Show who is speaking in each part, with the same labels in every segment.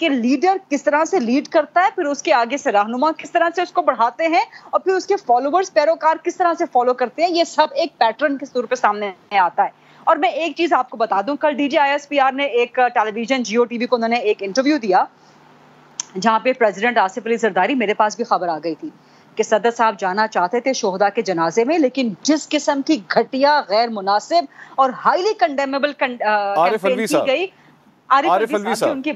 Speaker 1: کہ لیڈر کس طرح سے لیڈ کرتا ہے, پھر اس کے آگے سے رہنما کس طرح سے اس کو بڑھاتے ہیں, اور پھر اس کے فالوورز پیروکار کس طرح سے فالو کرتے ہیں, یہ سب ایک پیٹرن کے طور پہ سامنے آتا ہے. اور میں ایک چیز آپ کو بتا دوں, کل DGISPR نے ایک ٹیلی ویژن جیو ٹی وی کو انہوں نے ایک انٹرویو دیا جہاں پہ پریزیڈنٹ آصف علی زرداری, میرے پاس بھی خبر آ گئی تھی کہ صدر صاحب جانا چاہتے تھے شہداء کے جنازے میں, لیکن جس قسم کی گھٹیا, غیر مناسب اور ہائیلی کنڈیمیبل کیمپین کی گئی, عارف الوی صاحب ان کی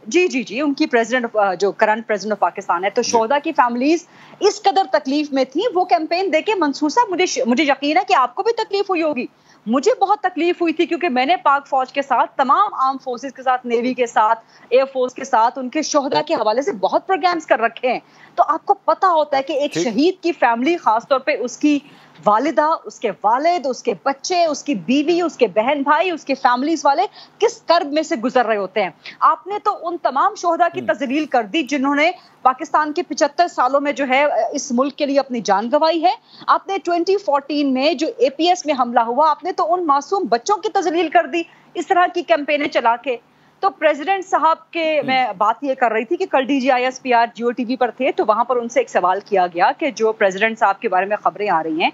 Speaker 1: جی ان کی پریزیڈنٹ جو کرنٹ پریزیڈنٹ آف پاکستان ہے, تو شہداء کی فیملیز اس قدر تکلیف میں تھیں. وہ کیمپین دیکھے منصور صاحب, مجھے یقین ہے کہ آپ کو بھی تکلیف ہوئی ہوگی, مجھے بہت تکلیف ہوئی تھی, کیونکہ میں نے پاک فوج کے ساتھ, تمام آرم فورسز کے ساتھ, نیوی کے ساتھ, ایئر فورس کے ساتھ, ان کے شہداء کے حوالے سے بہت پروگرامز کر رکھے ہیں. تو آپ کو پتا ہوتا ہے کہ ایک شہید کی فیملی, خاص طور پہ اس کی والدہ, اس کے والد, اس کے بچے, اس کی بیوی, اس کے بہن بھائی, اس کے فیملیز والے کس کرب میں سے گزر رہے ہوتے ہیں. آپ نے تو ان تمام شہداء کی تذلیل کر دی جنہوں نے پاکستان کے 75 سالوں میں جو ہے اس ملک کے لیے اپنی جان گنوائی ہے. آپ نے 2014 میں جو APS میں حملہ ہوا, آپ نے تو ان معصوم بچوں کی تذلیل کر دی اس طرح کی کیمپینیں چلا کے. تو پریزیڈنٹ صاحب کے میں بات یہ کر رہی تھی کہ کل DGISPR جیو ٹی وی پر تھے, تو وہاں پر ان سے ایک سوال کیا گیا کہ جو پریزیڈنٹ صاحب کے بارے میں خبریں آ رہی ہیں,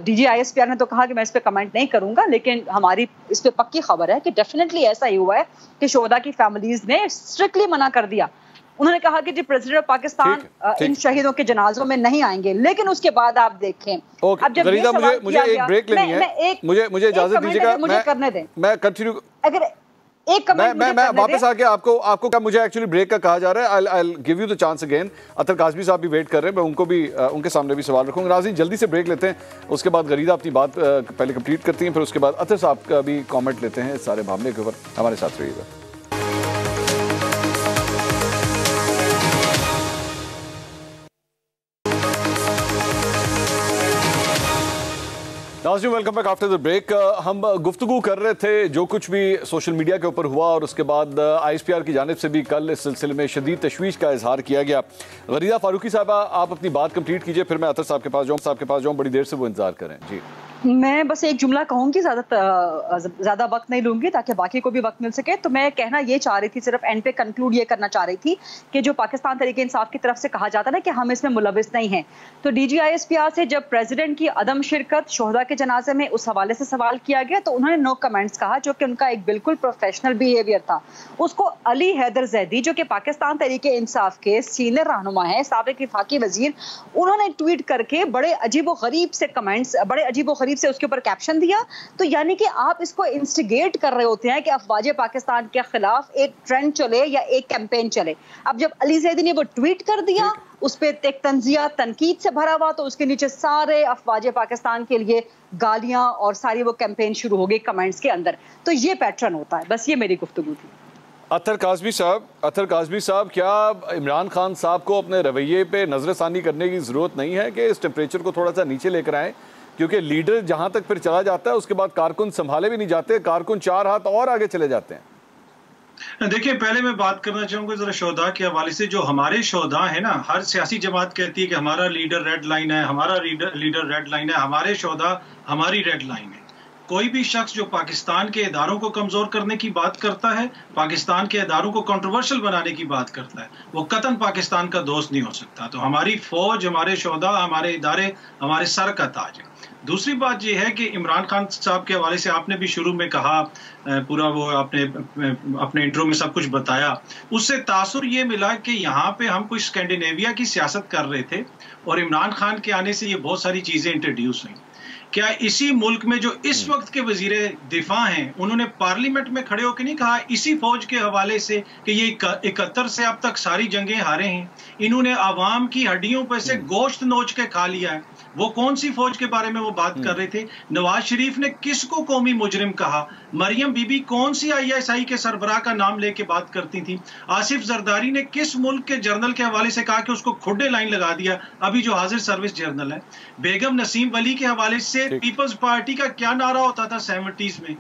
Speaker 1: DGISPR نے تو کہا کہ میں اس پہ کمنٹ نہیں کروں گا, لیکن ہماری اس پہ پکی خبر ہے کہ ڈیفینیٹلی ایسا ہی ہوا ہے کہ شہداء کی فیملیز نے اسٹرکٹلی منع کر دیا. انہوں نے کہا کہ جی پریزیڈنٹ آف پاکستان ان شہیدوں کے جنازوں میں نہیں آئیں گے. لیکن اس کے بعد آپ دیکھیں, اب جب یہ سوال کیا گیا,
Speaker 2: مجھے اجازت دیجیے گا,
Speaker 1: مجھے کرنے دیں,
Speaker 2: میں کنٹینیو,
Speaker 1: اگر ایک کمنٹ
Speaker 2: میں واپس آ کے آپ کو کیا مجھے ایکچولی بریک کا کہا جا رہا ہے. I'll give you the chance again. اطہر کاظمی صاحب بھی ویٹ کر رہے ہیں, میں ان کو بھی ان کے سامنے بھی سوال رکھوں گا. ناظرین جلدی سے بریک لیتے ہیں, اس کے بعد غریدہ اپنی بات پہلے کمپلیٹ کرتی ہیں, پھر اس کے بعد اطہر صاحب کا بھی کامنٹ لیتے ہیں اس سارے معاملے کے اوپر. ہمارے ساتھ رہیے گا. ناظرین welcome back after the break. ہم گفتگو کر رہے تھے جو کچھ بھی سوشل میڈیا کے اوپر ہوا, اور اس کے بعد ISPR کی جانب سے بھی کل اس سلسلے میں شدید تشویش کا اظہار کیا گیا. غریدہ فاروقی صاحبہ, آپ اپنی بات کمپلیٹ کیجئے, پھر میں اطہر صاحب کے پاس جاؤں, بڑی دیر سے وہ انتظار کریں. جی
Speaker 1: میں بس ایک جملہ کہوں گی, زیادہ وقت نہیں لوں گی تاکہ باقی کو بھی وقت مل سکے. تو میں کہنا یہ چاہ رہی تھی, صرف اینڈ پہ کنکلوڈ یہ کرنا چاہ رہی تھی کہ جو پاکستان تحریک انصاف کی طرف سے کہا جاتا ہے کہ ہم اس میں ملوث نہیں ہیں, تو DGISPR سے جب پریزیڈنٹ کی عدم شرکت شہداء کے جنازے میں اس حوالے سے سوال کیا گیا, تو انہوں نے نو کمنٹس کہا, جو کہ ان کا ایک بالکل پروفیشنل بیہیویئر تھا. اس کو علی حیدر زیدی, جو کہ پاکستان تحریک انصاف کے سینئر رہنما ہیں, سابق وفاقی وزیر, انہوں نے ٹویٹ کر کے بڑے عجیب و غریب سے کمنٹس, بڑے عجیب و غریب سے اس کے اوپر کیپشن دیا. تو یعنی کہ آپ اس کو انسٹیگیٹ کر رہے ہوتے ہیں کہ افواج پاکستان کے خلاف ایک ٹرینڈ چلے یا ایک کیمپین چلے. اب جب علی زیدی نے وہ ٹویٹ کر دیا, اس پہ ایک تنزیہ تنقید سے بھرا ہوا, تو اس کے نیچے سارے افواج پاکستان کے لیے گالیاں اور ساری وہ کیمپین شروع ہو گئی کمنٹس کے اندر. تو یہ پیٹرن ہوتا ہے. بس یہ میری گفتگو تھی.
Speaker 2: اطہر کاظمی صاحب, کیا عمران خان صاحب کو اپنے رویے پہ نظر ثانی کرنے کی ضرورت نہیں ہے کہ اس ٹیمپریچر کو تھوڑا سا نیچے لے کر آئیں, کیونکہ لیڈر جہاں تک پھر چلا جاتا ہے اس کے بعد کارکن سنبھالے بھی نہیں جاتے, کارکن 4 ہاتھ اور آگے چلے جاتے ہیں.
Speaker 3: دیکھیں, پہلے میں بات کرنا چاہوں گا ذرا شہداء کے حوالے سے. جو ہمارے شہداء ہیں نا, ہر سیاسی جماعت کہتی ہے کہ ہمارا لیڈر ریڈ لائن ہے, ہمارا لیڈر ریڈ لائن ہے. ہمارے شہداء ہماری ریڈ لائن ہے. کوئی بھی شخص جو پاکستان کے اداروں کو کمزور کرنے کی بات کرتا ہے, پاکستان کے اداروں کو کنٹروورشل بنانے کی بات کرتا ہے, وہ قطعاً پاکستان کا دوست نہیں ہو سکتا. تو ہماری فوج, ہمارے شہداء, ہمارے ادارے ہمارے سر کا تاج ہے. دوسری بات یہ ہے کہ عمران خان صاحب کے حوالے سے آپ نے بھی شروع میں کہا, پورا وہ آپ نے اپنے انٹرو میں سب کچھ بتایا, اس سے تاثر یہ ملا کہ یہاں پہ ہم کوئی اسکینڈینیویا کی سیاست کر رہے تھے, اور عمران خان کے آنے سے یہ بہت ساری چیزیں انٹروڈیوس ہوئیں. کیا اسی ملک میں جو اس وقت کے وزیر دفاع ہیں, انہوں نے پارلیمنٹ میں کھڑے ہو کے نہیں کہا اسی فوج کے حوالے سے کہ یہ 71 سے اب تک ساری جنگیں ہارے ہیں, انہوں نے عوام کی ہڈیوں پہ سے گوشت نوچ کے کھا لیا ہے. وہ کون سی فوج کے بارے میں وہ بات کر رہے تھے؟ نواز شریف نے کس کو قومی مجرم کہا؟ مریم بی بی کون سی ISI کے سربراہ کا نام لے کے بات کرتی تھی؟ آصف زرداری نے کس ملک کے جرنل کے حوالے سے کہا کہ اس کو کھڈے لائن لگا دیا, ابھی جو حاضر سروس جرنل ہے؟ بیگم نسیم ولی کے حوالے سے پیپلز پارٹی کا کیا نعرہ ہوتا تھا 70s میں,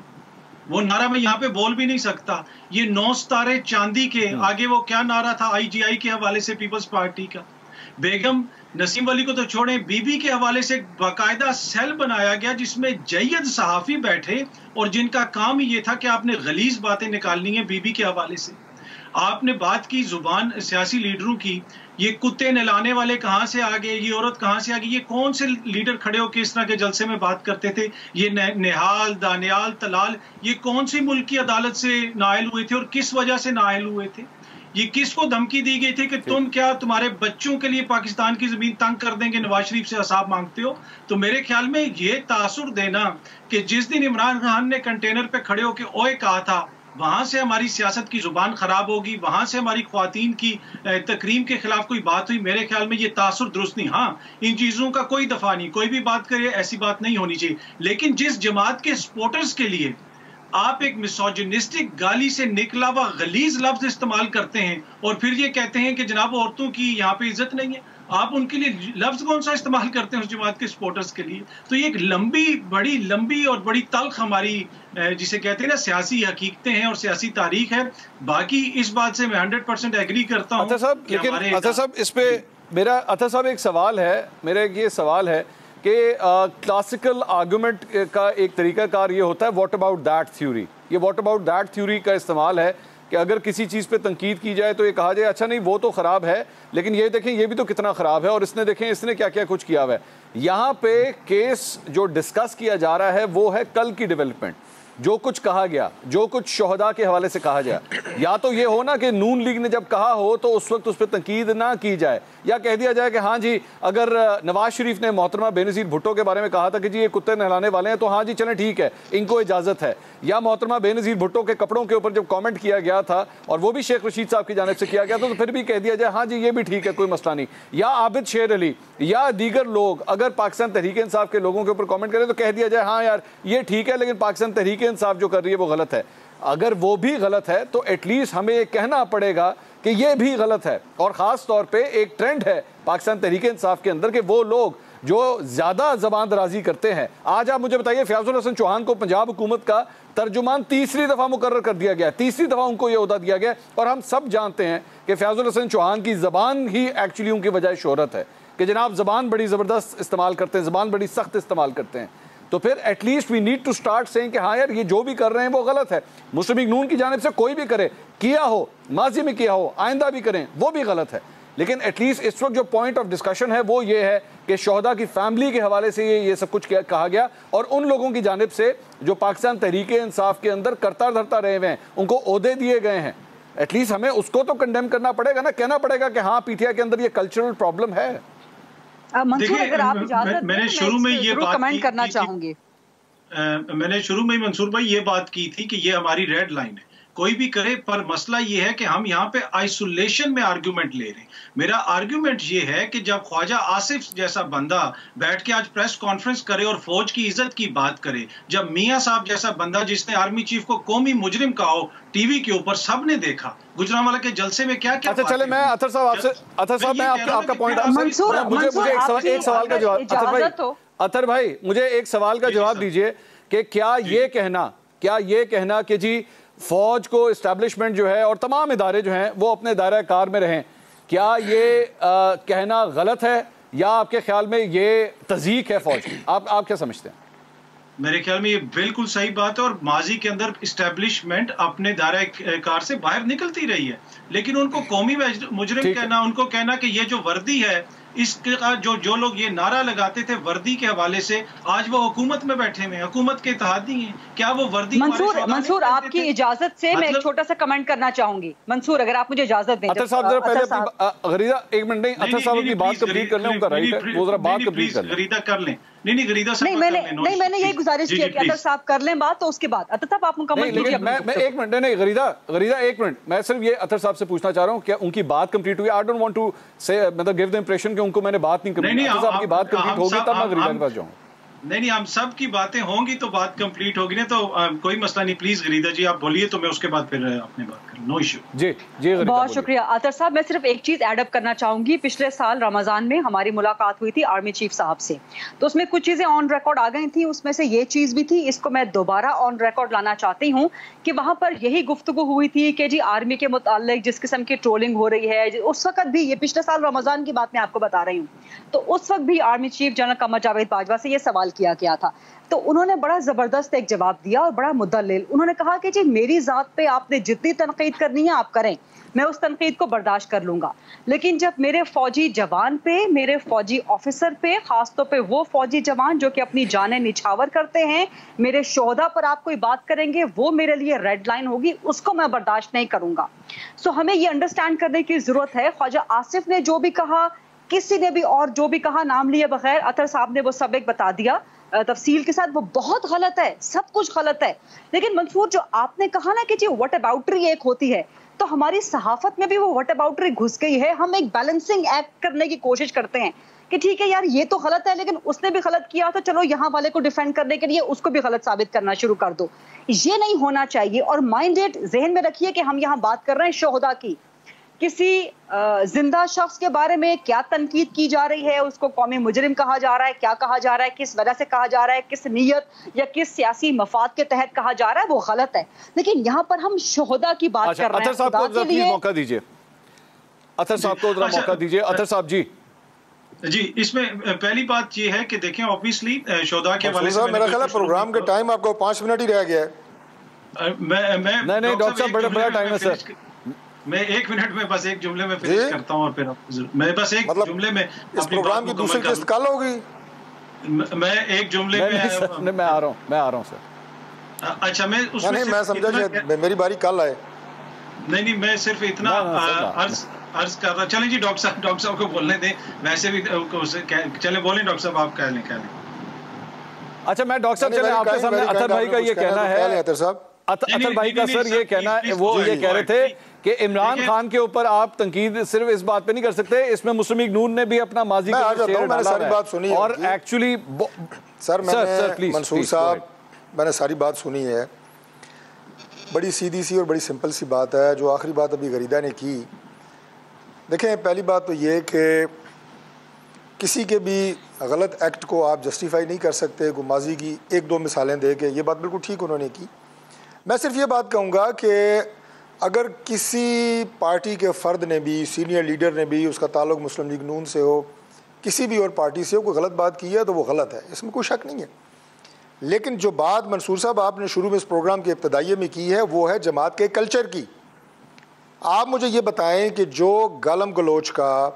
Speaker 3: وہ نعرہ میں یہاں پہ بول بھی نہیں سکتا. یہ 9 ستارے چاندی کے آگے وہ کیا نعرہ تھا IGI کے حوالے سے پیپلز پارٹی کا؟ بیگم نسیم ولی کو تو چھوڑیں, بی بی کے حوالے سے باقاعدہ سیل بنایا گیا جس میں جید صحافی بیٹھے اور جن کا کام یہ تھا کہ آپ نے غلیظ باتیں نکالنی ہیں بی بی کے حوالے سے. آپ نے بات کی زبان سیاسی لیڈروں کی، یہ کتے نہلانے والے کہاں سے آ گئے، یہ عورت کہاں سے آ گئی، یہ کون سے لیڈر کھڑے ہو کے اس طرح کے جلسے میں بات کرتے تھے؟ یہ نہال، دانیال، تلال، یہ کون سی ملک کی عدالت سے نائل ہوئے تھے اور کس وجہ سے نائل ہوئے تھے؟ یہ کس کو دھمکی دی گئی تھی کہ تم کیا تمہارے بچوں کے لیے پاکستان کی زمین تنگ کر دیں گے، نواز شریف سے حساب مانگتے ہو؟ تو میرے خیال میں یہ تاثر دینا کہ جس دن عمران خان نے کنٹینر پہ کھڑے ہو کے اوئے کہا تھا، وہاں سے ہماری سیاست کی زبان خراب ہوگی، وہاں سے ہماری خواتین کی تکریم کے خلاف کوئی بات ہوئی، میرے خیال میں یہ تاثر درست نہیں۔ ہاں، ان چیزوں کا کوئی دفاع نہیں، کوئی بھی بات کرے ایسی بات نہیں ہونی چاہیے، لیکن جس جماعت کے سپورٹرز کے لیے آپ ایک میسوجنسٹک گالی سے نکلا ہوا غلیظ لفظ استعمال کرتے ہیں اور پھر یہ کہتے ہیں کہ جناب عورتوں کی یہاں پہ عزت نہیں ہے، آپ ان کے لیے لفظ کون سا استعمال کرتے ہیں اس جماعت کے سپورٹرز کے لیے؟ تو یہ ایک بڑی لمبی اور بڑی تلخ ہماری جسے کہتے ہیں نا سیاسی حقیقتیں ہیں اور سیاسی تاریخ ہے۔ باقی اس بات سے میں 100% ایگری کرتا ہوں۔
Speaker 2: اطہر صاحب اس پہ میرا ایک سوال ہے، میرا یہ سوال ہے کہ کلاسیکل آرگومنٹ کا ایک طریقہ کار یہ ہوتا ہے واٹ اباؤٹ دیٹ تھیوری۔ یہ واٹ اباؤٹ دیٹ تھیوری کا استعمال ہے کہ اگر کسی چیز پہ تنقید کی جائے تو یہ کہا جائے اچھا نہیں وہ تو خراب ہے، لیکن یہ دیکھیں یہ بھی تو کتنا خراب ہے، اور اس نے دیکھیں اس نے کیا کیا کچھ کیا ہوا ہے۔ یہاں پہ کیس جو ڈسکس کیا جا رہا ہے وہ ہے کل کی ڈیولپمنٹ، جو کچھ کہا گیا، جو کچھ شہداء کے حوالے سے کہا گیا، یا تو یہ ہو نا کہ نون لیگ نے جب کہا ہو تو اس وقت اس پہ تنقید نہ کی جائے، یا کہہ دیا جائے کہ ہاں جی اگر نواز شریف نے محترمہ بے نظیر بھٹو کے بارے میں کہا تھا کہ جی یہ کتے نہلانے والے ہیں تو ہاں جی چلیں ٹھیک ہے ان کو اجازت ہے، یا محترمہ بے نظیر بھٹو کے کپڑوں کے اوپر جب کامنٹ کیا گیا تھا اور وہ بھی شیخ رشید صاحب کی جانب سے کیا گیا تھا تو پھر بھی کہہ دیا جائے ہاں جی یہ بھی ٹھیک ہے کوئی مسئلہ نہیں، یا عابد شیر علی یا دیگر لوگ اگر پاکستان تحریک انصاف کے لوگوں کے اوپر کامنٹ کریں تو کہہ دیا جائے ہاں یار یہ ٹھیک ہے لیکن پاکستان تحریک انصاف جو کر رہی ہے وہ غلط ہے۔ اگر وہ بھی غلط ہے تو ایٹ لیسٹ ہمیں یہ کہنا پڑے گا کہ یہ بھی غلط ہے، اور خاص طور پہ ایک ٹرینڈ ہے پاکستان تحریک انصاف کے اندر کہ وہ لوگ جو زیادہ زبان درازی کرتے ہیں، آج آپ مجھے بتائیے فیاض الحسن چوہان کو پنجاب حکومت کا ترجمان تیسری دفعہ مقرر کر دیا گیا، تیسری دفعہ ان کو یہ عہدہ دیا گیا، اور ہم سب جانتے ہیں کہ فیاض الحسن چوہان کی زبان ہی ایکچولی ان کی وجہ شہرت ہے کہ جناب زبان بڑی زبردست استعمال کرتے ہیں، زبان بڑی سخت استعمال کرتے ہیں۔ تو پھر at least we need to start seeing کہ ہاں یار یہ جو بھی کر رہے ہیں وہ غلط ہے، مسلم لیگ نون کی جانب سے کوئی بھی کرے، کیا ہو ماضی میں کیا ہو آئندہ بھی کریں وہ بھی غلط ہے، لیکن ایٹ لیسٹ اس وقت جو پوائنٹ آف ڈسکشن ہے وہ یہ ہے کہ شہداء کی فیملی کے حوالے سے یہ سب کچھ کہا گیا، اور ان لوگوں کی جانب سے جو پاکستان تحریک انصاف کے اندر کرتا دھرتا رہے ہوئے ہیں ان کو عہدے دیے گئے ہیں، ایٹ لیسٹ ہمیں اس کو تو کنڈیم کرنا پڑے گا نا، کہنا پڑے گا کہ ہاں پی ٹی آئی کے اندر یہ کلچرل پرابلم ہے۔
Speaker 1: منصور اگر آپ اجازت
Speaker 3: میں نے شروع میں یہ بات
Speaker 1: کمنٹ کرنا چاہوں گی،
Speaker 3: میں نے شروع میں منصور بھائی یہ بات کی تھی کہ یہ ہماری ریڈ لائن ہے، کوئی بھی کرے، پر مسئلہ یہ ہے کہ ہم یہاں پہ آئسولیشن میں آرگیومنٹ لے رہے ہیں۔ میرا آرگیومنٹ یہ ہے کہ جب خواجہ آصف جیسا بندہ بیٹھ کے آج پریس کانفرنس کرے اور فوج کی عزت کی بات کرے، جب میاں صاحب جیسا بندہ جس نے آرمی چیف کو قومی مجرم کہا ہو ٹی وی کے اوپر، سب نے دیکھا گجرانوالہ کے جلسے میں کیا کیا۔
Speaker 2: اچھا چلے میں اطہر صاحب میں آپ کا پوائنٹ، مجھے ایک سوال کا جواب، اطہر بھائی مجھے ایک سوال کا جواب دیجئے کہ کیا یہ کہنا کہ جی فوج کو اسٹیبلشمنٹ جو ہے اور تمام ادارے جو ہیں وہ اپنے دائرہ کار میں رہیں، کیا یہ کہنا غلط ہے یا آپ کے خیال میں یہ تضییق ہے فوج کی؟ آپ کیا سمجھتے ہیں؟
Speaker 3: میرے خیال میں یہ بالکل صحیح بات ہے، اور ماضی کے اندر اسٹیبلشمنٹ اپنے دائرہ کار سے باہر نکلتی رہی ہے، لیکن ان کو قومی مجرم کہنا، ان کو کہنا کہ یہ جو وردی ہے، اس کا جو لوگ یہ نعرہ لگاتے تھے وردی کے حوالے سے، آج وہ حکومت میں بیٹھے ہوئے ہیں، حکومت کے اتحادی ہیں، کیا وہ وردی؟
Speaker 1: منصور آپ کی اجازت سے میں ایک چھوٹا سا کمنٹ کرنا چاہوں گی، منصور اگر آپ مجھے اجازت دیں۔
Speaker 2: اطہر صاحب ذرا پہلے غریدہ ایک منٹ، نہیں اطہر صاحب کی بات کمپلیٹ کر لیں، ان کا رائٹ ہے وہ ذرا بات کمپلیٹ کر لیں۔
Speaker 3: غریدہ کر لیں، نہیں غریدہ صاحب
Speaker 1: نہیں میں نے یہی گزارش کیا کہ اطہر صاحب کر لیں بات، تو اس کے بعد اطہر صاحب آپ مکمل کیجئے۔
Speaker 2: میں ایک منٹ، نہیں غریدہ ایک منٹ، میں صرف یہ اطہر صاحب سے پوچھنا چاہ رہا ہوں کیا ان کی بات کمپلیٹ ہوئی؟ آئی ڈونٹ وانٹ ٹو سے مطلب گیو دی امپریشن کہ ان کو میں نے بات نہیں کمپلیٹ، اطہر صاحب کی بات کمپلیٹ ہوگی تب میں غریدہ کے پاس جاؤں۔
Speaker 3: نہیں ہم سب کی باتیں ہوں گی تو بات کمپلیٹ ہوگی نا، تو کوئی مسئلہ نہیں، پلیز غریدہ جی آپ بولیے تو میں اس کے بعد پھر اپنے بات کروں، نو ایشو۔
Speaker 2: جی
Speaker 1: بہت شکریہ اطہر صاحب۔ میں صرف ایک چیز ایڈ اپ کرنا چاہوں گی، پچھلے سال رمضان میں ہماری ملاقات ہوئی تھی آرمی چیف صاحب سے، تو اس میں کچھ چیزیں آن ریکارڈ آ گئی تھیں، اس میں سے یہ چیز بھی تھی، اس کو میں دوبارہ آن ریکارڈ لانا چاہتی ہوں کہ وہاں پر یہی گفتگو ہوئی تھی کہ جی آرمی کے متعلق جس قسم کی ٹرولنگ ہو رہی ہے، اس وقت بھی، یہ پچھلے سال رمضان کی بات میں آپ کو بتا رہی ہوں، تو اس وقت بھی army chief general Qamar Javed Bajwa سے یہ سوال کیا گیا تھا. تو انہوں نے بڑا زبردست ایک جواب دیا اور بڑا مدلل. انہوں نے کہا کہ جی میری ذات پہ آپ نے جتنی تنقید کرنی ہے آپ کریں, میں اس تنقید کو برداشت کر لوں گا, لیکن جب میرے فوجی جوان پہ, میرے فوجی آفیسر پہ, خاص طور پہ وہ فوجی جوان جو کہ اپنی جانیں نچھاور کرتے ہیں, میرے شہداء پر آپ کوئی بات کریں گے, وہ میرے لیے ریڈ لائن ہوگی, اس کو میں برداشت نہیں کروں گا. سو ہمیں یہ انڈرسٹینڈ کرنے کی ضرورت ہے. خواجہ آصف نے جو بھی کہا, کسی نے بھی اور جو بھی کہا, نام لیے بغیر, اطہر صاحب نے وہ سب ایک بتا دیا تفصیل کے ساتھ, وہ بہت غلط ہے, سب کچھ غلط ہے. لیکن منصور جو آپ نے کہا نا کہ جی وٹ اباؤٹری ایک ہوتی ہے, تو ہماری صحافت میں بھی وہ وٹ اباؤٹری گھس گئی ہے. ہم ایک بیلنسنگ ایکٹ کرنے کی کوشش کرتے ہیں کہ ٹھیک ہے یار یہ تو غلط ہے, لیکن اس نے بھی غلط کیا تو چلو یہاں والے کو ڈیفینڈ کرنے کے لیے اس کو بھی غلط ثابت کرنا شروع کر دو. یہ نہیں ہونا چاہیے. اور مائنڈیڈ ذہن میں رکھیے کہ ہم یہاں بات کر رہے ہیں شہداء کی. کسی زندہ شخص کے بارے میں کیا تنقید کی جا رہی ہے, اس کو قومی مجرم کہا جا رہا ہے, کیا کہا جا رہا ہے, کس وجہ سے کہا جا رہا ہے, کس نیت یا کس سیاسی مفاد کے تحت کہا جا رہا ہے, وہ غلط ہے. لیکن یہاں پر ہم شہداء کی بات کر رہے ہیں.
Speaker 2: اطہر صاحب کو پلیز موقع دیجیے, اطہر صاحب کو ذرا موقع دیجیے. اطہر صاحب جی
Speaker 3: جی, اس میں پہلی بات یہ ہے کہ دیکھیں اوبویسلی شہداء کے حوالے سے
Speaker 4: میرا خیال ہے پروگرام کے ٹائم آپ کو 5 منٹ ہی رہ گیا ہے.
Speaker 2: نہیں ڈاکٹر صاحب بڑا ٹائم ہے سر.
Speaker 3: میں 1 منٹ میں بس ایک جملے میں فنش کرتا ہوں اور پھر میں بس ایک جملے میں
Speaker 4: اس پروگرام کی دوسری قسط کل ہوگی.
Speaker 3: میں ایک جملے
Speaker 2: میں آ رہا ہوں سر.
Speaker 3: اچھا میں اس
Speaker 4: میں سمجھا کہ میری باری کل آئے.
Speaker 3: نہیں میں صرف اتنا عرض کر رہا. چلیں جی ڈاکٹر صاحب کو بولنے دیں, ویسے بھی چلیں بولیں ڈاکٹر صاحب, آپ کہہ لیں.
Speaker 2: اچھا میں ڈاکٹر صاحب چلیں آپ کے سامنے اطہر بھائی کا یہ کہنا ہے,
Speaker 4: اطہر صاحب
Speaker 2: اطہر بھائی کا سر یہ کہنا ہے, وہ یہ کہہ رہے تھے کہ عمران خان کے اوپر آپ تنقید صرف اس بات پہ نہیں کر سکتے, اس میں مسلم لیگ نون نے بھی اپنا ماضی کا شعر ڈالا ہے. اور ایکچولی
Speaker 4: سر منصور صاحب میں نے ساری بات سنی ہے. بڑی سیدھی سی اور بڑی سمپل سی بات ہے جو آخری بات ابھی غریدہ نے کی. دیکھیں پہلی بات تو یہ کہ کسی کے بھی غلط ایکٹ کو آپ جسٹیفائی نہیں کر سکتے کوئی ماضی کی 1-2 مثالیں دے کے. یہ بات بالکل ٹھیک انہوں نے کی. میں صرف یہ بات کہوں گا کہ اگر کسی پارٹی کے فرد نے بھی, سینئر لیڈر نے بھی, اس کا تعلق مسلم لیگ نون سے ہو, کسی بھی اور پارٹی سے ہو, کوئی غلط بات کی ہے تو وہ غلط ہے, اس میں کوئی شک نہیں ہے. لیکن جو بات منصور صاحب آپ نے شروع میں اس پروگرام کے ابتدائیے میں کی ہے وہ ہے جماعت کے کلچر کی. آپ مجھے یہ بتائیں کہ جو گالم گلوچ کا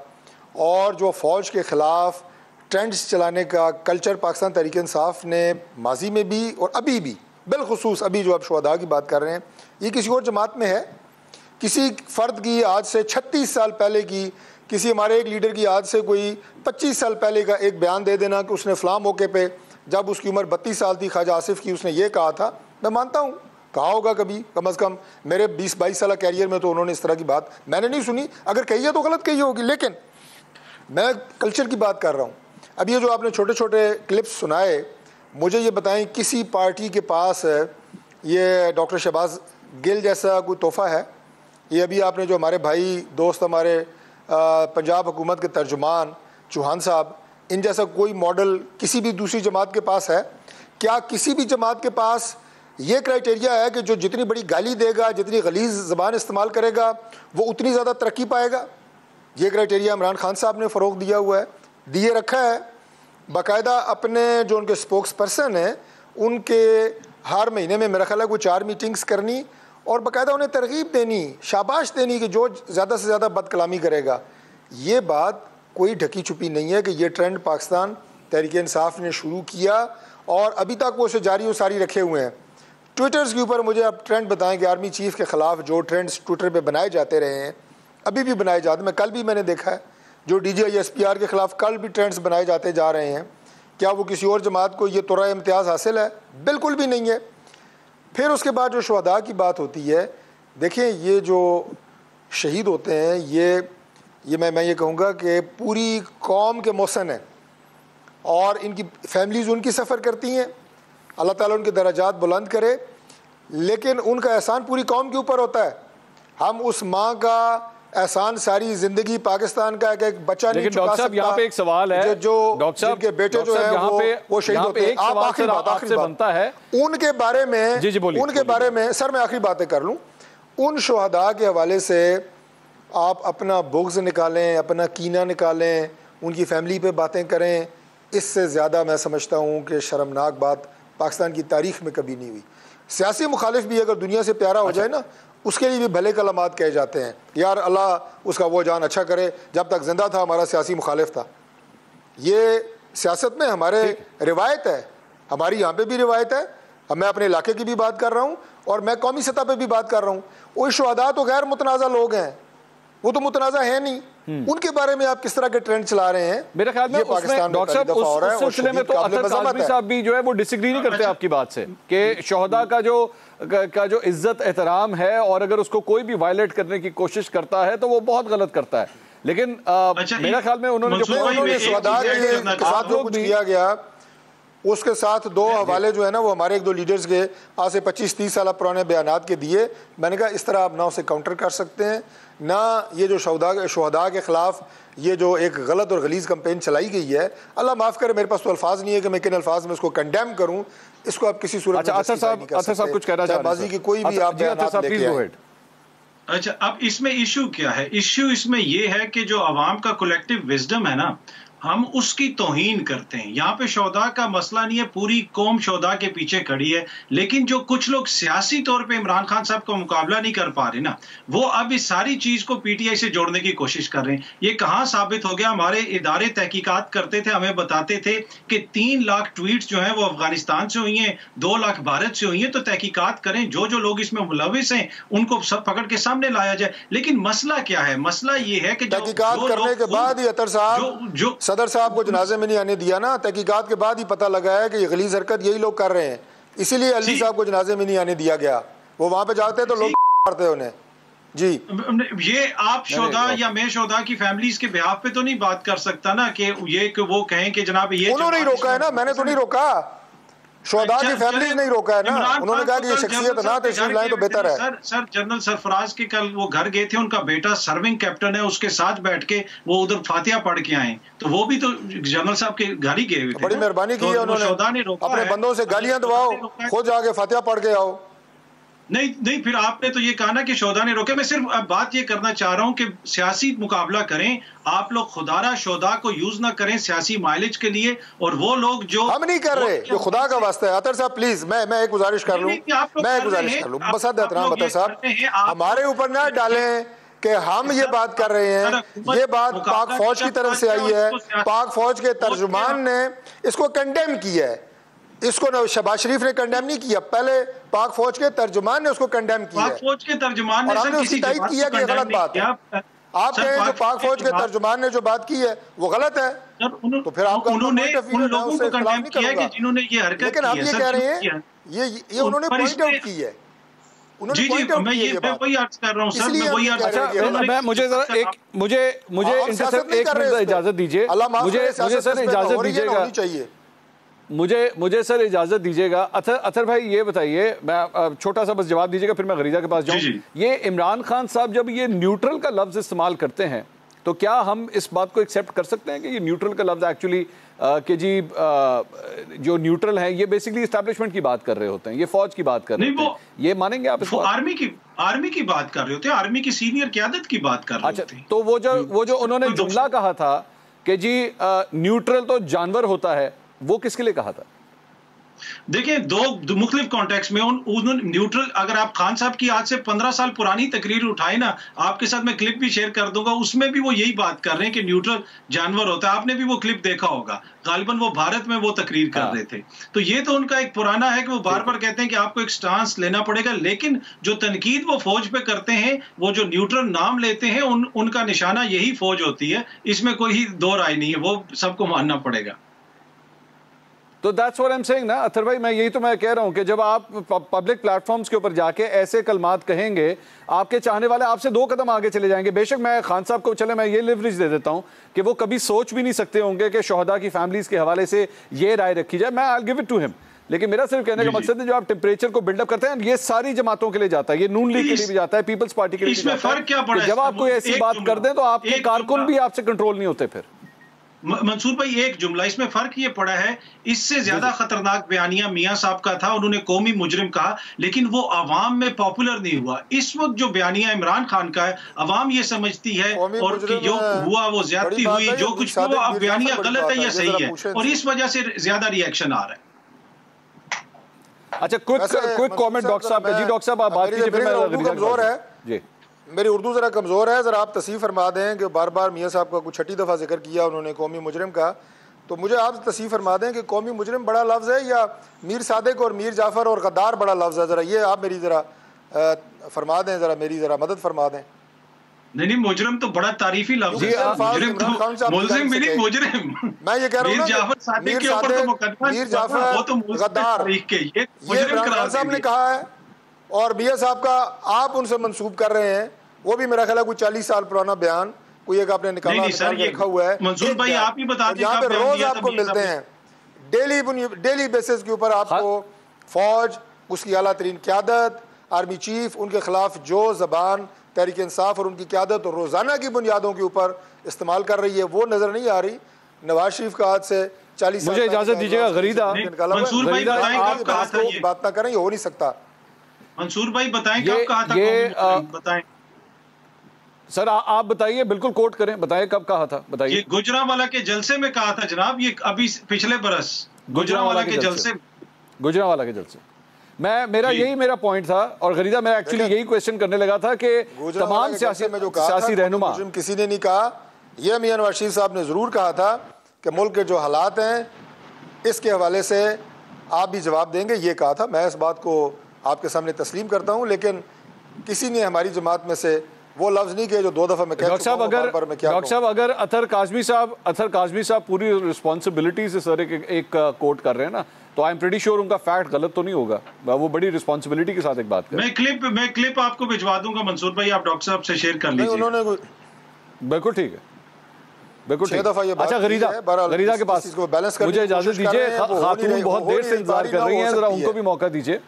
Speaker 4: اور جو فوج کے خلاف ٹرینڈز چلانے کا کلچر پاکستان تحریک انصاف نے ماضی میں بھی اور ابھی بھی, بالخصوص ابھی جو آپ شہداء کی بات کر رہے ہیں, یہ کسی اور جماعت میں ہے. کسی فرد کی آج سے 36 سال پہلے کی, کسی ہمارے ایک لیڈر کی آج سے کوئی 25 سال پہلے کا ایک بیان دے دینا کہ اس نے فلاں موقع پہ جب اس کی عمر 32 سال تھی خواجہ آصف کی, اس نے یہ کہا تھا, میں مانتا ہوں کہا ہوگا کبھی, کم از کم میرے 20-22 سالہ کیریئر میں تو انہوں نے اس طرح کی بات میں نے نہیں سنی. اگر کہی ہے تو غلط کہی ہوگی, لیکن میں کلچر کی بات کر رہا ہوں. اب یہ جو آپ نے چھوٹے چھوٹے کلپس سنائے, مجھے یہ بتائیں کسی پارٹی کے پاس یہ ڈاکٹر شہباز گل جیسا کوئی تحفہ ہے؟ یہ ابھی آپ نے جو ہمارے بھائی دوست ہمارے پنجاب حکومت کے ترجمان چوہان صاحب, ان جیسا کوئی ماڈل کسی بھی دوسری جماعت کے پاس ہے کیا؟ کسی بھی جماعت کے پاس یہ کرائٹیریا ہے کہ جو جتنی بڑی گالی دے گا, جتنی غلیظ زبان استعمال کرے گا, وہ اتنی زیادہ ترقی پائے گا؟ یہ کرائٹیریا عمران خان صاحب نے فروغ دیا ہوا ہے, دیے رکھا ہے. باقاعدہ اپنے جو ان کے سپوکس پرسن ہیں ان کے ہر مہینے میں میرا خیال ہے کوئی 4 میٹنگز کرنی اور باقاعدہ انہیں ترغیب دینی, شاباش دینی کہ جو زیادہ سے زیادہ بد کلامی کرے گا. یہ بات کوئی ڈھکی چھپی نہیں ہے کہ یہ ٹرینڈ پاکستان تحریک انصاف نے شروع کیا اور ابھی تک وہ اسے جاری و ساری رکھے ہوئے ہیں. ٹویٹرز کے اوپر مجھے آپ ٹرینڈ بتائیں کہ آرمی چیف کے خلاف جو ٹرینڈز ٹویٹر پہ بنائے جاتے رہے ہیں, ابھی بھی بنائے جاتے ہیں, میں کل بھی میں نے دیکھا ہے جو ڈی جی آئی SPR کے خلاف کل بھی ٹرینڈز بنائے جاتے جا رہے ہیں. کیا وہ کسی اور جماعت کو یہ طرح امتیاز حاصل ہے؟ بالکل بھی نہیں ہے. پھر اس کے بعد جو شہداء کی بات ہوتی ہے, دیکھیں یہ جو شہید ہوتے ہیں یہ میں یہ کہوں گا کہ پوری قوم کے محسن ہیں اور ان کی فیملیز ان کی سفر کرتی ہیں, اللہ تعالیٰ ان کے درجات بلند کرے, لیکن ان کا احسان پوری قوم کے اوپر ہوتا ہے. ہم اس ماں کا احسان ساری زندگی پاکستان کا ایک بچہ نہیں چکا سکتا.
Speaker 2: یہاں پہ ایک سوال ہے,
Speaker 4: جو جن کے بیٹے جو ہیں وہ شہید ہوتے ہیں. آپ آخری بات ان کے بارے میں سر میں آخری باتیں کر لوں. ان شہداء کے حوالے سے آپ اپنا بغض نکالیں, اپنا کینہ نکالیں, ان کی فیملی پہ باتیں کریں, اس سے زیادہ میں سمجھتا ہوں کہ شرمناک بات پاکستان کی تاریخ میں کبھی نہیں ہوئی. سیاسی مخالف بھی اگر دنیا سے پیارا ہو جائے نا, اس کے لیے بھی بھلے کلمات کہے جاتے ہیں, یار اللہ اس کا وہ جان اچھا کرے, جب تک زندہ تھا ہمارا سیاسی مخالف تھا. یہ سیاست میں ہمارے روایت ہے, ہماری یہاں پہ بھی روایت ہے. اب میں اپنے علاقے کی بھی بات کر رہا ہوں اور میں قومی سطح پہ بھی بات کر رہا ہوں. وہ شہداء تو غیر متنازع لوگ ہیں, وہ تو متنازع ہیں نہیں. ان کے بارے میں آپ کس طرح کے ٹرینڈ چلا رہے ہیں؟
Speaker 2: میرے خیال میں ڈاکٹر صاحب اس سلسلے میں تو اطہر کاظمی صاحب بھی جو ہے وہ ڈس ایگری نہیں کرتے آپ کی بات سے کہ شہداء کا جو عزت احترام ہے, اور اگر اس کو کوئی بھی وائلیٹ کرنے کی کوشش کرتا ہے تو وہ بہت غلط کرتا ہے. لیکن میرا خیال میں انہوں نے
Speaker 4: شہداء کے ساتھ جو کچھ کیا گیا اس کے ساتھ دو حوالے جو ہے نا وہ ہمارے ایک دو لیڈرز کے آج سے 25-30 سال پرانے بیانات کے دیے. میں نے کہا اس طرح آپ نہ اسے کاؤنٹر کر سکتے ہیں, نہ یہ جو شہداء کے خلاف یہ جو ایک غلط اور غلیظ کمپین چلائی گئی ہے. اللہ معاف کرے, میرے پاس تو الفاظ نہیں ہے کہ میں کن الفاظ میں اس کو کنڈیم کروں. اس کو آپ کسی صورت میں
Speaker 2: اطہر صاحب کچھ کہنا چاہ رہے ہیں,
Speaker 4: بازی کی کوئی بھی آپ بیانات لے کے آئیں.
Speaker 3: اچھا, اب اس میں ایشو کیا ہے؟ ایشو اس میں یہ ہے کہ جو عوام کا کولیکٹیو وزڈم ہے نا, ہم اس کی توہین کرتے ہیں. یہاں پہ شہداء کا مسئلہ نہیں ہے, پوری قوم شہداء کے پیچھے کھڑی ہے, لیکن جو کچھ لوگ سیاسی طور پہ عمران خان صاحب کا مقابلہ نہیں کر پا رہے نا, وہ اب اس ساری چیز کو پی ٹی آئی سے جوڑنے کی کوشش کر رہے ہیں. یہ کہاں ثابت ہو گیا؟ ہمارے ادارے تحقیقات کرتے تھے, ہمیں بتاتے تھے کہ 3 لاکھ ٹویٹس جو ہیں وہ افغانستان سے ہوئی ہیں, 2 لاکھ بھارت سے ہوئی ہیں. تو تحقیقات کریں, جو لوگ اس میں ملوث ہیں ان کو سب پکڑ کے سامنے لایا جائے. لیکن مسئلہ کیا ہے؟ مسئلہ یہ ہے کہ
Speaker 4: تحقیقات کرنے کے بعد ہی اطہر صاحب صدر صاحب کو جنازے میں نہیں آنے دیا نا. تحقیقات کے بعد ہی پتہ لگا ہے کہ یہ غلیظ حرکت یہی لوگ کر رہے ہیں, اسی لیے علی صاحب کو جنازے میں نہیں آنے دیا گیا. وہ وہاں پہ جاتے تو لوگ مارتے انہیں. جی,
Speaker 3: یہ آپ شہداء یا میں شہداء کی فیملیز کے بہاف پہ تو نہیں بات کر سکتا نا کہ یہ کہ وہ کہیں کہ جناب یہ
Speaker 4: انہوں نے روکا ہے نا, میں نے تو نہیں روکا. شہداء کی فیملیز نہیں روکا ہے نا, انہوں نے کہا کہ یہ شخصیت نہ تشریف لائیں تو بہتر ہے.
Speaker 3: سر جنرل سرفراز کے کل وہ گھر گئے تھے, ان کا بیٹا سرونگ کیپٹن ہے, اس کے ساتھ بیٹھ کے وہ ادھر فاتحہ پڑھ کے آئے, تو وہ بھی تو جنرل صاحب کے گھر ہی گئے ہوئے تھے.
Speaker 4: بڑی مہربانی کی ہے انہوں نے, اپنے بندوں سے گالیاں دواؤ, خود جا کے فاتحہ پڑھ کے آؤ.
Speaker 3: نہیں, پھر آپ نے تو یہ کہا نا کہ شہداء نے روکے. میں صرف اب بات یہ کرنا چاہ رہا ہوں کہ سیاسی مقابلہ کریں آپ لوگ, خدا را شہداء کو یوز نہ کریں سیاسی مائلج کے لیے. اور وہ لوگ جو
Speaker 4: ہم نہیں کر رہے, جو خدا کا واسطہ ہے. اطہر صاحب پلیز, میں ایک گزارش کر لوں, بس احترام اطہر صاحب, ہمارے اوپر نہ ڈالیں کہ ہم یہ بات کر رہے ہیں. یہ بات پاک فوج کی طرف سے آئی ہے, پاک فوج کے ترجمان نے اس کو کنڈیم کیا ہے. اس کو شہباز شریف نے کنڈیم نہیں کیا, پہلے پاک فوج کے ترجمان نے اس کو کنڈیم کیا ہے.
Speaker 3: پاک فوج کے ترجمان نے
Speaker 4: اور ہم نے اس کی تائید کیا کہ یہ غلط بات ہے. آپ کہیں جو پاک فوج کے ترجمان نے جو بات کی ہے وہ غلط ہے, تو پھر آپ کا
Speaker 3: انہوں نے ان لوگوں کو کنڈیم کیا کہ جنہوں نے یہ حرکت کی ہے.
Speaker 4: لیکن ہم یہ کہہ رہے ہیں یہ انہوں نے پوائنٹ آؤٹ کی ہے.
Speaker 3: جی, میں وہی عرض کر رہا ہوں سر, میں وہی عرض کر رہا ہوں.
Speaker 2: میں مجھے ذرا ایک منٹ اجازت دیجیے, مجھے سر اجازت دیجیے گا, مجھے سر اجازت دیجیے گا. اطہر بھائی یہ بتائیے, میں چھوٹا سا بس جواب دیجیے گا, پھر میں غریزہ کے پاس جاؤں. یہ عمران خان صاحب جب یہ نیوٹرل کا لفظ استعمال کرتے ہیں تو کیا ہم اس بات کو ایکسیپٹ کر سکتے ہیں کہ یہ نیوٹرل کا لفظ ایکچولی کہ جی جو نیوٹرل ہیں یہ بیسیکلی اسٹیبلشمنٹ کی بات کر رہے ہوتے ہیں, یہ فوج کی بات کر رہے ہوتے ہیں, یہ مانیں گے آپ؟
Speaker 3: آرمی کی بات کر رہے ہوتے ہیں, آرمی کی سینئر قیادت کی بات کر رہے ہوتے ہیں.
Speaker 2: تو وہ جو انہوں نے جملہ کہا تھا کہ جی نیوٹرل تو جانور ہوتا ہے, وہ کس کے لیے کہا تھا؟
Speaker 3: دیکھیں, دو مختلف کانٹیکس میں نیوٹرل, اگر آپ خان صاحب کی آج سے 15 سال پرانی تقریر اٹھائے نا, آپ کے ساتھ میں کلپ بھی شیئر کر دوں گا, اس میں بھی وہ یہی بات کر رہے ہیں کہ نیوٹرل جانور ہوتا ہے. آپ نے بھی وہ کلپ دیکھا ہوگا, غالباً وہ بھارت میں وہ تقریر کر رہے تھے. تو یہ تو ان کا ایک پرانا ہے کہ وہ بار بار کہتے ہیں کہ آپ کو ایک سٹانس لینا پڑے گا, لیکن جو تنقید وہ فوج پہ کرتے ہیں, وہ جو نیوٹرل نام لیتے ہیں, ان کا نشانہ یہی فوج ہوتی ہے. اس میں کوئی دو رائے نہیں ہے, وہ سب کو ماننا پڑے گا.
Speaker 2: تو that's what I'm saying نا اطہر بھائی, میں یہی تو میں کہہ رہا ہوں کہ جب آپ پبلک پلیٹ فارمز کے اوپر جا کے ایسے کلمات کہیں گے, آپ کے چاہنے والے آپ سے 2 قدم آگے چلے جائیں گے. بے شک میں خان صاحب کو چلے میں یہ لیوریج دے دیتا ہوں کہ وہ کبھی سوچ بھی نہیں سکتے ہوں گے کہ شہداء کی فیملیز کے حوالے سے یہ رائے رکھی جائے. میں I'll give it to him, لیکن میرا صرف کہنے کا مقصد ہے جو آپ ٹیمپریچر کو بلڈ اپ کرتے ہیں, یہ ساری جماعتوں کے لیے جاتا ہے, یہ نون لیگ کے لیے بھی جاتا ہے, پیپلز پارٹی کے لیے بھی جاتا ہے. جب آپ کوئی ایسی بات کر دیں تو آپ کے کارکن بھی آپ سے کنٹرول نہیں ہوتے. پھر
Speaker 3: منصور بھائی ایک جملہ اس میں فرق یہ پڑا ہے، اس سے زیادہ خطرناک بیانیہ میاں صاحب کا تھا، انہوں نے قومی مجرم کہا لیکن وہ عوام میں پاپولر نہیں ہوا۔ اس وقت جو بیانیہ عمران خان کا ہے عوام یہ سمجھتی ہے اور کہ جو ہوا وہ زیادتی ہوئی، جو کچھ ہوا اب بیانیہ غلط ہے یا صحیح ہے، اور اس وجہ سے زیادہ ری ایکشن آ رہا ہے۔
Speaker 2: اچھا کوئک کامنٹ ڈاکٹر صاحب کا۔ جی ڈاکٹر صاحب آپ بات کیجئے، پھر میں
Speaker 4: اردو کمزور ہے،
Speaker 2: جی
Speaker 4: میری اردو ذرا کمزور ہے، ذرا آپ تصحیح فرما دیں کہ بار بار میاں صاحب کا کچھ چھٹی دفعہ ذکر کیا انہوں نے قومی مجرم کا، تو مجھے آپ تصحیح فرما دیں کہ قومی مجرم بڑا لفظ ہے یا میر صادق اور میر جعفر اور غدار بڑا لفظ ہے؟ ذرا یہ آپ میری ذرا فرما دیں، ذرا میری ذرا مدد فرما دیں۔
Speaker 3: نہیں مجرم تو بڑا تعریفی لفظ ہے، ملزم بھی نہیں مجرم۔
Speaker 4: میں یہ کہہ رہا ہوں میر صادق، میر جعفر، غدار، یہ عمران خان صاحب نے کہا ہے اور میاں صاحب کا آپ ان سے منسوب کر رہے ہیں، وہ بھی میرا خیال ہے کوئی 40 سال پرانا بیان، کوئی ایک آپ نے نکالا رکھا ہوا ہے۔
Speaker 3: منصور بھائی آپ ہی بتا دیں،
Speaker 4: یہاں پہ روز آپ کو ملتے ہیں ڈیلی بیسس کے اوپر، آپ کو فوج، اس کی اعلیٰ ترین قیادت، آرمی چیف، ان کے خلاف جو زبان تحریک انصاف اور ان کی قیادت اور روزانہ کی بنیادوں کے اوپر استعمال کر رہی ہے وہ نظر نہیں آ رہی۔ نواز شریف کا آج سے 40 سال،
Speaker 2: مجھے اجازت دیجیے گا غریدہ
Speaker 4: بات نہ کریں، یہ ہو نہیں سکتا۔
Speaker 3: منصور بھائی بتائیں کب کہا تھا، بتائیں
Speaker 2: سر آپ بتائیے، بالکل کوٹ کریں، بتائیں کب کہا تھا، بتائیے۔
Speaker 3: یہ گجرانوالہ کے جلسے میں کہا تھا جناب، یہ ابھی پچھلے برس گجرانوالہ کے جلسے،
Speaker 2: گجرانوالہ کے جلسے میرا یہی میرا پوائنٹ تھا، اور غریدہ میں ایکچولی یہی کویسچن کرنے لگا تھا کہ تمام سیاسی رہنما،
Speaker 4: کسی نے نہیں کہا، یہ میاں نواز شریف صاحب نے ضرور کہا تھا کہ ملک کے جو حالات ہیں اس کے حوالے سے آپ بھی جواب دیں گے، یہ کہا تھا۔ میں اس بات کو آپ کے سامنے تسلیم کرتا ہوں، لیکن کسی نے ہماری جماعت میں سے وہ لفظ نہیں کہ جو 2 دفعہ میں کہہ چکا ہوں۔
Speaker 2: ڈاکٹر صاحب اگر اطہر کاظمی صاحب پوری رسپانسبلٹی سے سر ایک کوٹ کر رہے ہیں نا، تو آئی ایم پریٹی شیور ان کا فیکٹ غلط تو نہیں ہوگا، وہ بڑی رسپانسبلٹی کے ساتھ ایک بات کریں۔
Speaker 3: میں کلپ آپ کو بھجوا دوں گا منصور بھائی، آپ ڈاکٹر صاحب سے شیئر کر لیجیے۔
Speaker 4: انہوں نے
Speaker 2: بالکل ٹھیک ہے، بالکل ٹھیک ہے۔ اچھا غریدہ کے پاس مجھے اجازت دیجیے، خاتون بہت دیر سے انتظار کر رہی ہیں، ذرا ان کو بھی موقع دیجیے۔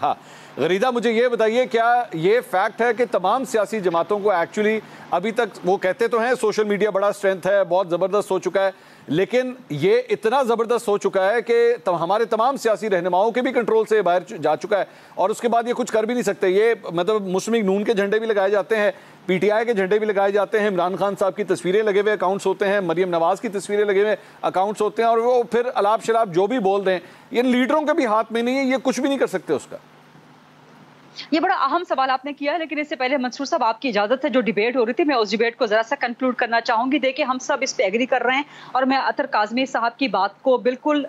Speaker 2: ہاں غریدہ مجھے یہ بتائیے، کیا یہ فیکٹ ہے کہ تمام سیاسی جماعتوں کو ایکچولی ابھی تک، وہ کہتے تو ہیں سوشل میڈیا بڑا اسٹرینتھ ہے، بہت زبردست ہو چکا ہے، لیکن یہ اتنا زبردست ہو چکا ہے کہ ہمارے تمام سیاسی رہنماؤں کے بھی کنٹرول سے باہر جا چکا ہے، اور اس کے بعد یہ کچھ کر بھی نہیں سکتے؟ یہ مطلب مسلم لیگ نون کے جھنڈے بھی لگائے جاتے ہیں، پی ٹی آئی کے جھنڈے بھی لگائے جاتے ہیں، عمران خان صاحب کی تصویریں لگے ہوئے اکاؤنٹس ہوتے ہیں، مریم نواز کی تصویریں لگے ہوئے اکاؤنٹس ہوتے ہیں، اور وہ پھر الاپ شلاب جو بھی بول دیں، یہ لیڈروں کے بھی ہاتھ میں نہیں ہے، یہ کچھ بھی نہیں کر سکتے اس کا۔
Speaker 1: یہ بڑا اہم سوال آپ نے کیا ہے، لیکن اس سے پہلے منصور صاحب آپ کی اجازت ہے، جو ڈیبیٹ ہو رہی تھی میں اس ڈیبیٹ کو ذرا سا کنکلوڈ کرنا چاہوں گی۔ دیکھیں ہم سب اس پہ ایگری کر رہے ہیں، اور میں اطہر کاظمی صاحب کی بات کو بالکل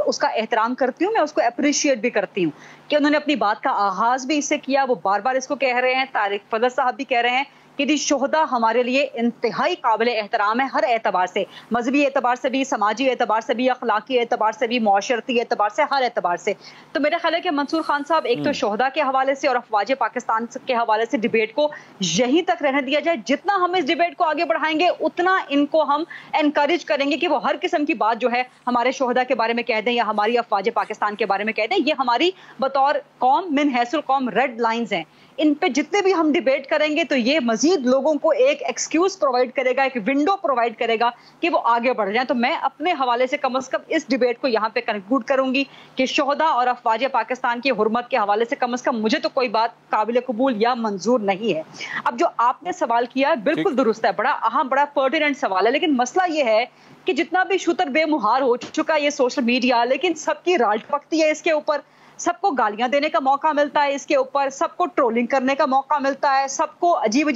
Speaker 1: اس کا احترام کرتی ہوں، میں اس کو اپریشیٹ بھی کرتی ہوں کہ انہوں نے اپنی بات کا آغاز بھی اس سے کیا، وہ بار بار اس کو کہہ رہے ہیں، طارق فضل صاحب بھی کہہ رہے ہیں کہ شہداء ہمارے لیے انتہائی قابل احترام ہے، ہر اعتبار سے، مذہبی اعتبار سے بھی، سماجی اعتبار سے بھی، اخلاقی اعتبار سے بھی، معاشرتی اعتبار سے، ہر اعتبار سے۔ تو میرا خیال ہے کہ منصور خان صاحب ایک تو شہداء کے حوالے سے اور افواج پاکستان کے حوالے سے ڈیبیٹ کو یہیں تک رہنے دیا جائے۔ جتنا ہم اس ڈیبیٹ کو آگے بڑھائیں گے اتنا ان کو ہم انکریج کریں گے کہ وہ ہر قسم کی بات جو ہے ہمارے شہداء کے بارے میں کہہ دیں یا ہماری افواج پاکستان کے بارے میں کہہ دیں۔ یہ ہماری بطور قوم من حیث القوم ریڈ لائنز ہیں، ان پہ جتنے بھی ہم ڈیبیٹ کریں گے تو یہ مزید لوگوں کو ایک ایکسکیوز پرووائڈ کرے گا، ایک ونڈو پرووائڈ کرے گا کہ وہ آگے بڑھ جائیں۔ تو میں اپنے حوالے سے کم از کم اس ڈیبیٹ کو یہاں پہ کنکلوڈ کروں گی کہ شہداء اور افواج پاکستان کی حرمت کے حوالے سے کم از کم مجھے تو کوئی بات قابل قبول یا منظور نہیں ہے۔ اب جو آپ نے سوال کیا ہے بالکل درست ہے، بڑا اہم، بڑا پرٹیننٹ سوال ہے، لیکن مسئلہ یہ ہے کہ جتنا بھی شتر بے مہار ہو چکا یہ سوشل میڈیا، لیکن سب کی رالٹ پکتی ہے اس کے اوپر، سب کو گالیاں دینے کا موقع ملتا ہے اس کے اوپر، سب کو ٹرولنگ کرنے کا موقع ملتا ہے، سب کو عجیب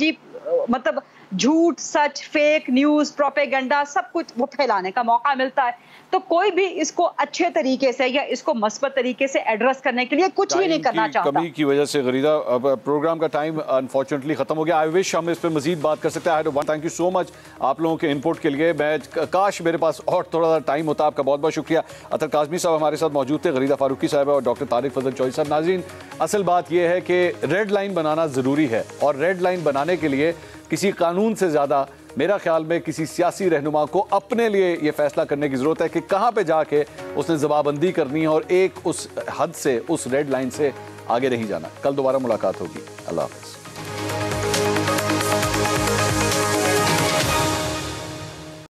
Speaker 1: مطلب جھوٹ، سچ، فیک نیوز، پروپیگنڈا، سب کچھ وہ پھیلانے کا موقع ملتا ہے۔ تو کوئی بھی اس کو اچھے طریقے سے یا اس کو مثبت طریقے سے ایڈریس کرنے کے لیے کچھ بھی نہیں کرنا چاہتا۔
Speaker 2: کمی کی وجہ سے غریدہ پروگرام کا ٹائم انفارچونیٹلی ختم ہو گیا۔ آئی وش ہم اس پہ مزید بات کر سکتے ہیں۔ تھینک یو سو مچ آپ لوگوں کے انپٹ کے لیے۔ میں کاش میرے پاس اور تھوڑا سا ٹائم ہوتا۔ آپ کا بہت بہت شکریہ۔ اطہر کاظمی صاحب ہمارے ساتھ موجود تھے، غریدہ فاروقی صاحب اور ڈاکٹر طارق فضل چوہدری صاحب۔ ناظرین اصل بات یہ ہے کہ ریڈ لائن بنانا ضروری ہے، اور ریڈ لائن بنانے کے لیے کسی قانون سے زیادہ میرا خیال میں کسی سیاسی رہنما کو اپنے لیے یہ فیصلہ کرنے کی ضرورت ہے کہ کہاں پہ جا کے اس نے زبابندی کرنی ہے اور ایک اس حد سے، اس ریڈ لائن سے آگے نہیں جانا۔ کل دوبارہ ملاقات ہوگی۔ اللہ حافظ۔